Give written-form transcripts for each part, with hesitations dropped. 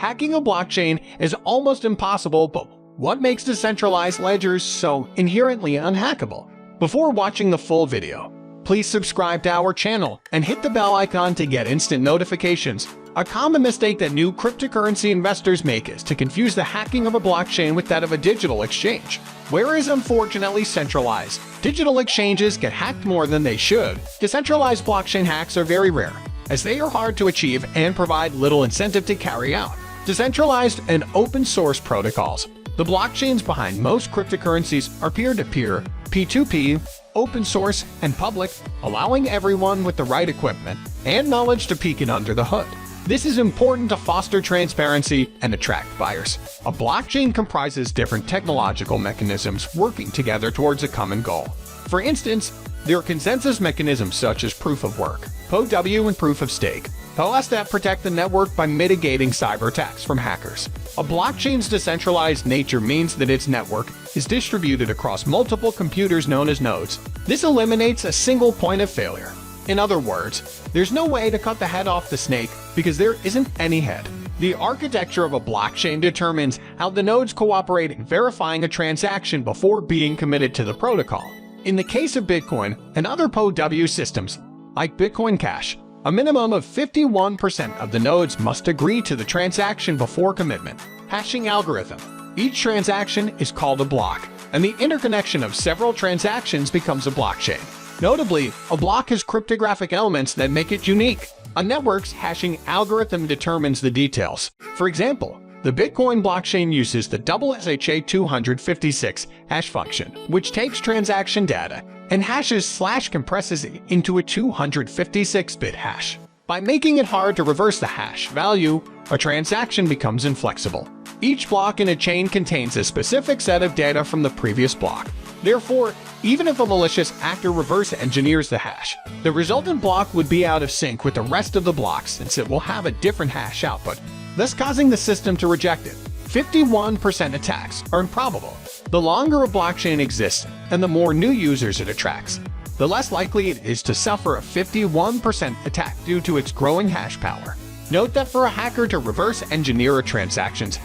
Hacking a blockchain is almost impossible, but what makes decentralized ledgers so inherently unhackable? Before watching the full video, please subscribe to our channel and hit the bell icon to get instant notifications. A common mistake that new cryptocurrency investors make is to confuse the hacking of a blockchain with that of a digital exchange. Whereas unfortunately centralized, digital exchanges get hacked more than they should, decentralized blockchain hacks are very rare, as they are hard to achieve and provide little incentive to carry out. Decentralized and open-source protocols. The blockchains behind most cryptocurrencies are peer-to-peer, P2P, open source, and public, allowing everyone with the right equipment and knowledge to peek in under the hood. This is important to foster transparency and attract buyers. A blockchain comprises different technological mechanisms working together towards a common goal. For instance, there are consensus mechanisms such as proof of work, POW, and proof of stake, POS that protect the network by mitigating cyber attacks from hackers. A blockchain's decentralized nature means that its network is distributed across multiple computers known as nodes. This eliminates a single point of failure. In other words, there's no way to cut the head off the snake because there isn't any head. The architecture of a blockchain determines how the nodes cooperate in verifying a transaction before being committed to the protocol. In the case of Bitcoin and other POW systems, like Bitcoin Cash, a minimum of 51% of the nodes must agree to the transaction before commitment. Hashing algorithm. Each transaction is called a block, and the interconnection of several transactions becomes a blockchain. Notably, a block has cryptographic elements that make it unique. A network's hashing algorithm determines the details. For example, the Bitcoin blockchain uses the SHA-256 hash function, which takes transaction data and hashes/compresses it into a 256-bit hash. By making it hard to reverse the hash value, a transaction becomes inflexible. Each block in a chain contains a specific set of data from the previous block. Therefore, even if a malicious actor reverse engineers the hash, the resultant block would be out of sync with the rest of the blocks since it will have a different hash output, thus causing the system to reject it. 51% attacks are improbable. The longer a blockchain exists and the more new users it attracts, the less likely it is to suffer a 51% attack due to its growing hash power. Note that for a hacker to reverse engineer a transactions,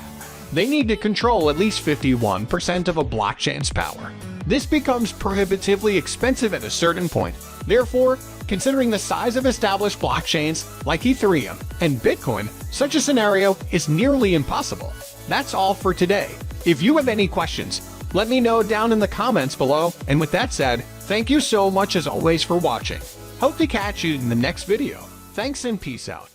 they need to control at least 51% of a blockchain's power. This becomes prohibitively expensive at a certain point. Therefore, considering the size of established blockchains like Ethereum and Bitcoin, such a scenario is nearly impossible. That's all for today. If you have any questions, let me know down in the comments below. And with that said, thank you so much as always for watching. Hope to catch you in the next video. Thanks and peace out.